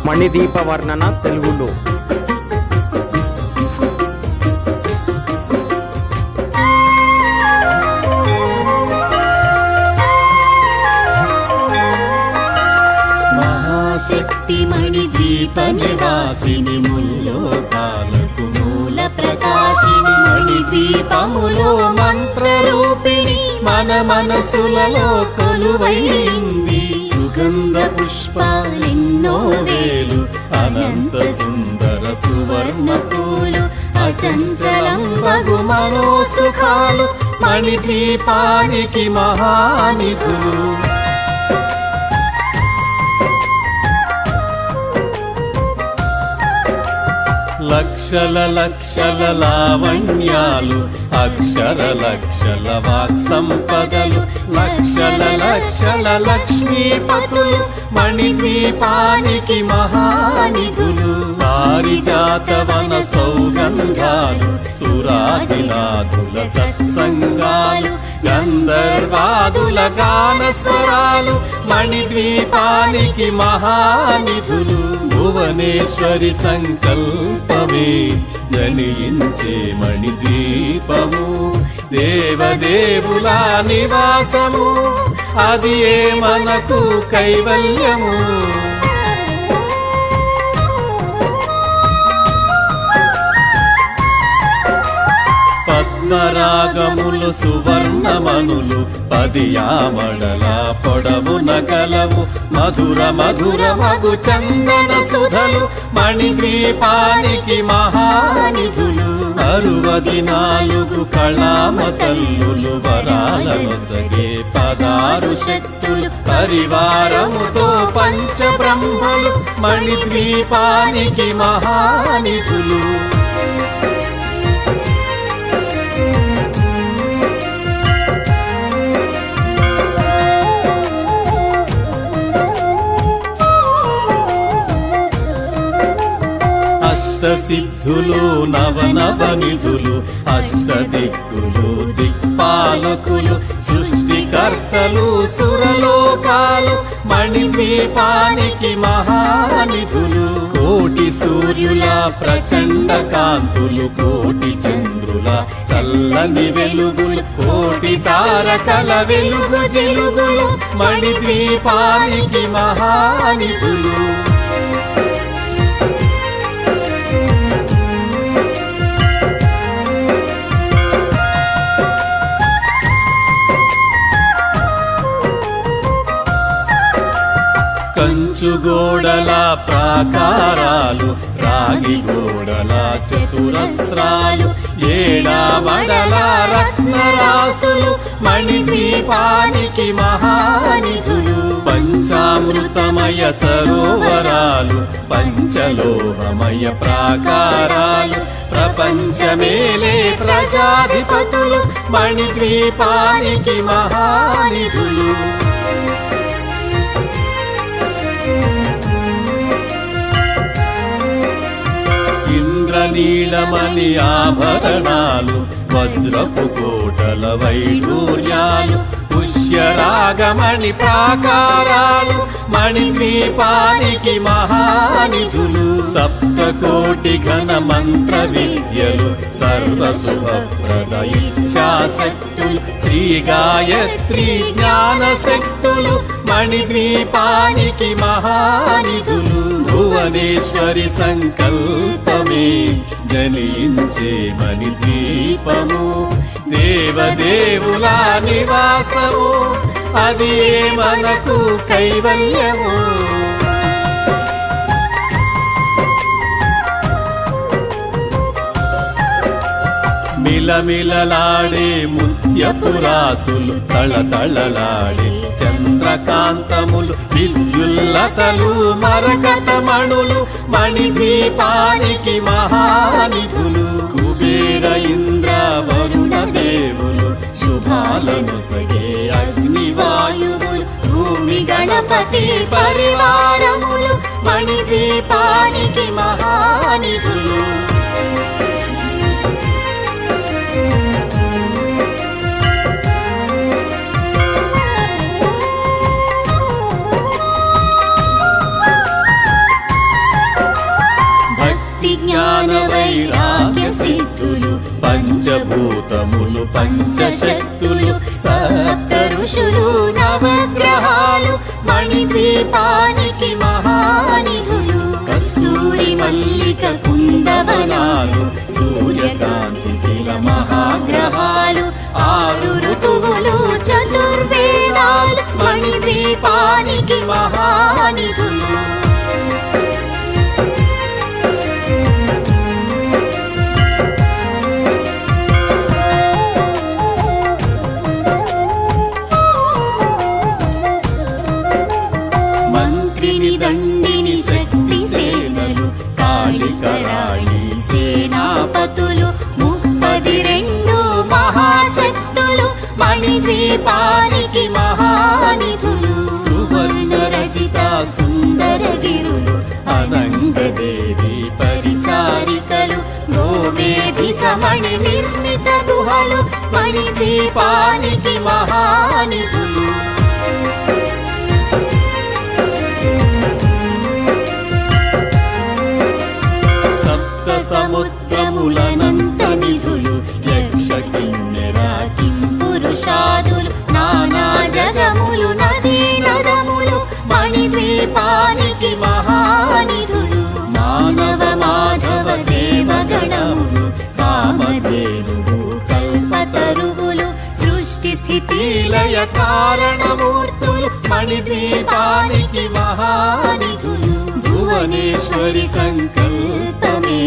మణిదీప వర్ణన తెలుగులో. మహాశక్తి మణిద్వీప నివాసిని ముల్లోకాలకు మూల ప్రకాశిని మణిద్వీపములో మంత్రరూపిణి మన మనసులలో కొలువైంది. సుగంధ పుష్పాలెన్నో వేలు అనంత సుందర సువర్ణ పూలు అచంచలం బగు మనోసుఖాలు మణిద్వీపానికి మహానిధులు. లక్షల లక్షల లావణ్యాలు అక్షర లక్షల వాక్ సంపదలు లక్షల లక్షల లక్ష్మీపతులు మణిద్వీపానికి మహానిధులు. పారిజాతవన సౌగంధాలు సురాదినాథుల సత్సంగాలు గంధర్వాదుల గాన స్వరాలు మణిద్వీపానికి మహానిధులు. భువనేశ్వరి సంకల్పమే జనించే మణిద్వీపము దేవదేవుల నివాసము అది ఏ మనకు కైవల్యము. పద్మరాగములు సువర్ణమనులు పదియామడల పొడవున కలవు మధుర మధుర మగు చందన సుధలు మణిద్వీపానికి మహానిధులు. 64 కళామ తల్లులు వరాలను సగే 16 శక్తులు పరివారముతో పంచబ్రహ్మలు మణిద్వీపానికి మహానిధులు. అష్టసిద్ధులు నవనవనిధులు అష్టదిక్కులు దిక్పాలకులు సృష్టికర్తలు సురలోకాలు మణిద్వీపానికి మహానిధులు. కోటి సూర్యుల ప్రచండ కాంతులు కోటి చంద్రుల చల్లని వెలుగులు కోటి తారకల వెలుగు జిలుగులు మణిద్వీపానికి మహానిధులు. కంచు గోడల ప్రాకారాలు రాగి గోడల చతురస్రాలు ఏడామడల రత్నరాసులు మణిద్వీపానికి మహానిధులు. పంచామృతమయ సరోవరాలు పంచలోహమయ ప్రాకారాలు ప్రపంచమేలే ప్రజాధిపతులు మణిద్వీపానికి మహానిధులు. నీలమణి ఆభరణాలు వజ్రపు కోటల వైఢూర్యాలు పుష్యరాగమణి ప్రాకారాలు మణిద్వీపానికి మహానిధులు. సప్తకోటి ఘన మంత్ర విద్యలు సర్వశుభప్రద ఇచ్ఛాశక్తులు శ్రీ గాయత్రి జ్ఞాన శక్తులు మణిద్వీపానికి మహానిధులు. భువనేశ్వరి సంకల్పమే జనించే మణిద్వీపము దేవదేవుల నివాసము అది ఏ మనకు కైవల్యము. మిలమిలలాడే ముత్యపురాసులు తళతళలాడే చంద్రకాంతములు విద్యుల్లతలు మరకతమణులు మణిద్వీపానికి మహానిధులు. కుబేర ఇంద్ర వరుణ దేవులు శుభాలను సగే అగ్నివాయువులు భూమి గణపతి పరివారములు మణిద్వీపానికి మహానిధులు. జ్ఞాన వైరాగ్య సిద్ధులు పంచభూతములు పంచశక్తులు సప్త ఋషులు నవగ్రహాలు మణిద్వీపానికి మహానిధులు కస్తూరి మల్లిక కుందవనాలు సూర్యకాంతి శిల మహాగ్రహాలు 6 ఋతువులు చతుర్వేదాలు మణిద్వీపానికి మహానిధులు మంత్రిని దండిని శక్తి సేనలు కాళికరాళి సేనాపతులు 32 మహాశక్తులు మణిద్వీపానికి మహానిధులు సువర్ణ రచిత సుందర గిరులు అనంగదేవి పరిచారికలు గోవేదిక మణి నిర్మిత గుహలు మణిద్వీపానికి మహానిధులు సముద్రములనంత నిధులు యక్ష కిన్నెర కింపురుషాదులు నానా జగములు నదీ నదములు మణిద్వీపానికి మహానిధులు మానవ మాధవ దేవగణములు కామధేనువు కల్పతరువులు సృష్టి స్థితి లయ కారణమూర్తులు మణిద్వీపానికి మహానిధులు భువనేశ్వరి సంకల్పమే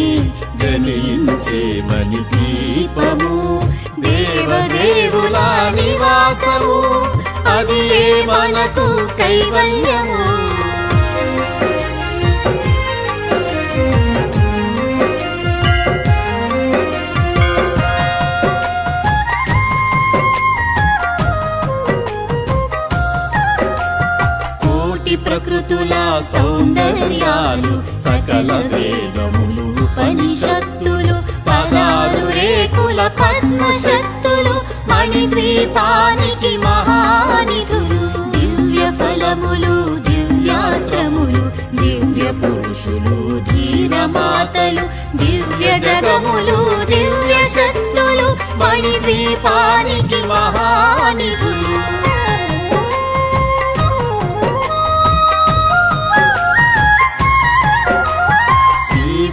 జనించే మణిద్వీపము దేవదేవుల నివాసము అది మనకు కైవల్యము ప్రకృతుల సౌందర్యాలు సకల వేదములు ఉపనిషత్తులు 16 రేకుల పద్మశక్తులు మణిద్వీపానికి మహానిధులు దివ్య ఫలములు దివ్యాస్త్రములు దివ్య పురుషులు ధీరమాతలు దివ్య జగములు దివ్య శక్తులు మణిద్వీపానికి మహానిధులు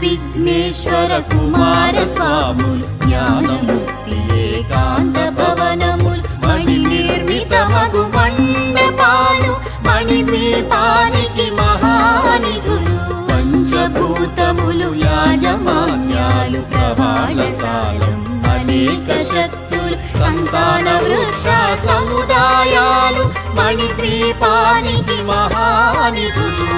విఘ్నేశ్వర కుమార స్వాములు జ్ఞానముక్తి ఏకాంత భవనములు మణి నిర్మిత మగు మండపాలు మణిద్వీపానికి మహానిధులు పంచభూతములు యాజమాన్యాలు ప్రవాళశాలం అనేక శక్తులు సంతాన వృక్ష సముదాయాలు మణిద్వీపానికి మహానిధులు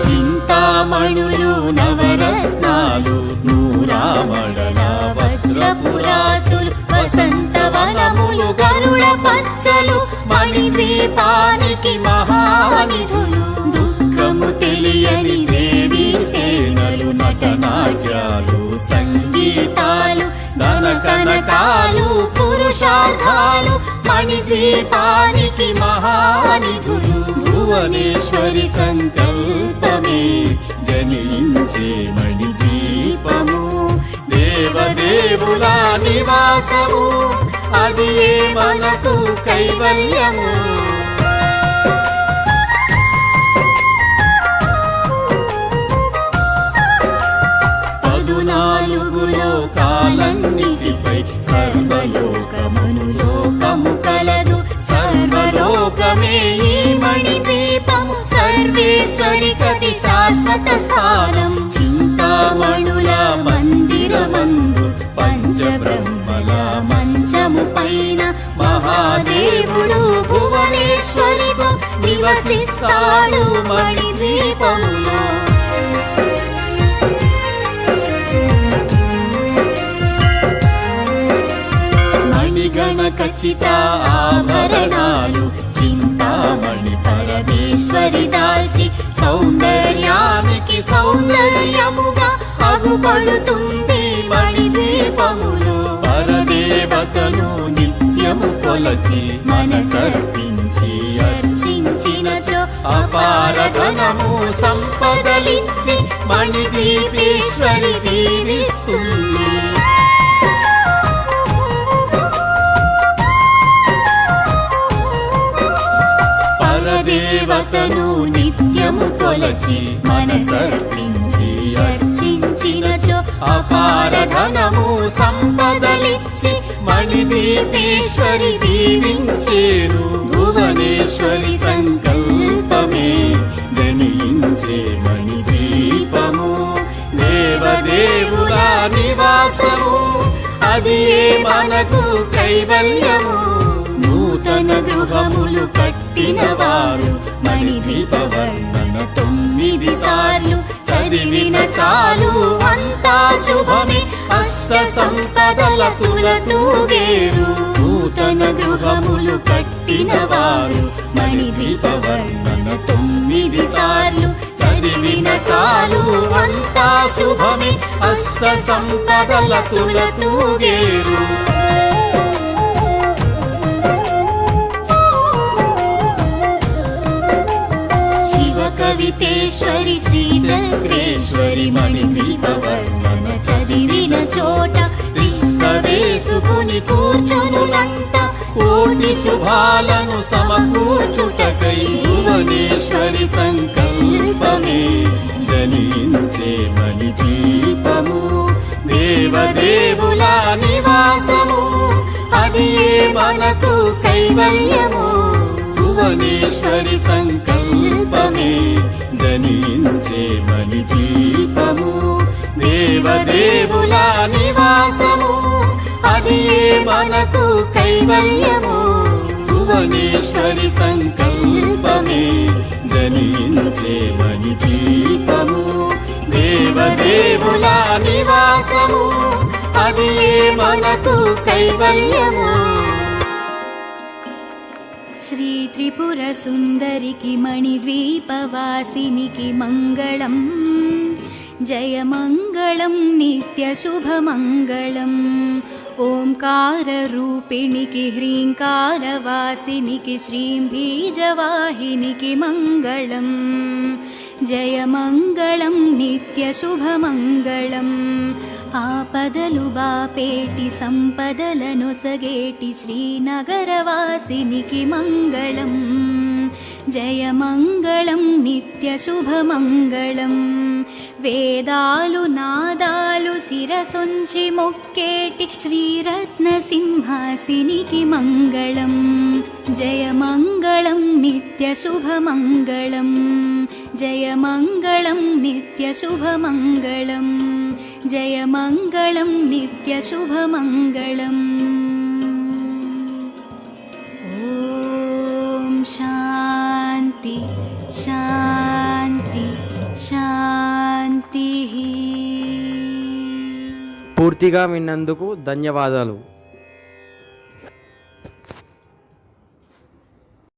చింతామణులు నవరత్నాలు నూరామణల వజ్రపురాసులు వసంతవనములు గరుడ పచ్చలు మణిద్వీపానికి మహానిధులు దుఃఖము తెలియని దేవీ సేనలు నటనాట్యాలు సంగీతాలు ధన కనకాలు పురుషార్థాలు మణిద్వీపానికి మహానిధులు భువనేశ్వరి సంకల్పమే జనించే మణిద్వీపము దేవదేవుల నివాసము అది మనకు కైవల్యము లోకాలన్నిటిపై సర్వలోకమనులోకము కలదు సర్వలోకమే ఈ మణిద్వీపము సర్వేశ్వరి కది శాశ్వత స్థానం చింతామణుల మందిరమందు పంచబ్రహ్మల మంచము పైన మహాదేవుడు భువనేశ్వరిలో నివసిస్తాడు మణిద్వీపములో మణిగణ ఖచ్చిత ఆభరణాలు చింతామణి పరమేశ్వరి దాల్చి సౌందర్యానికి సౌందర్యముగా అగుపడుతుంది మణిద్వీపములో పరదేవతను నిత్యము కొలచి మనసర్పించి అర్చించి అర్చించినచో అపారధనము సంపదలిచ్చి మణిద్వీపేశ్వరి దీవిస్తుంది. పరదేవతను నిత్యము కొలచి మనసర్పించి అర్చించినచో అపారధనము సంపదలిచ్చి మణిద్వీపేశ్వరి దీవించేను. భువనేశ్వరి సంకల్పమే జనించే మణిద్వీపము, దేవదేవుల నివాసము, అది మనకు కైవల్యము. నూతన గృహములు కట్టిన వారు మణిద్వీప వర్ణన 9 సార్లు చదివిన చాలు అంతా శుభమే. అష్ట సంపదల తులతూగేరు. నూతన గృహములు కట్టిన వారు మణిద్వీప వర్ణన 9 సార్లు చదివిన చాలు అంతా శుభమే. అష్ట సంపదల తులతూగేరు. కవితేశ్వరి శ్రీ చక్రేశ్వరి మణిద్వీప వర్ణన చదివిన చోట తిష్ట వేసుకుని కూర్చునునంట. కోటి శుభాలను సమకూర్చుటకై భువనేశ్వరి సంకల్పమే జనించే మణిద్వీపము, దేవదేవుల నివాసము, అది మనకు కైవల్యము. భువనేశ్వరి సంకల్పమే జనించే మణిద్వీపము, దేవదేవుల నివాసము, అది మనకు కైవల్యము. భువనేశ్వరి సంకల్పమే జనించే మణిద్వీపము, దేవదేవుల నివాసము, అది మనకు కైవల్యము. శ్రీ త్రిపుర సుందరికి మణిద్వీపవాసినికి మంగళం. జయ మంగళం నిత్య శుభమంగళం. ఓంకార రూపిణికి హ్రీంకారవాసినికి శ్రీం బీజవాహినికి మంగళం. జయ మంగళం నిత్య శుభమంగళం. ఆపదలు బాపేటి సంపదలనొసగేటి శ్రీనగరవాసినికి మంగళం. జయ మంగళం నిత్య శుభమంగళం. వేదాలు నాదాలు శిరసొంచి మొక్కేటి శ్రీరత్న సింహాసినికి మంగళం. జయ మంగళం నిత్య శుభమంగళం. జయ మంగళం నిత్య శుభమంగళం. జయ మంగళం నిత్య శుభమంగళం. ఓం శాంతి శాంతి శాంతి. పూర్తిగా విన్నందుకు ధన్యవాదాలు.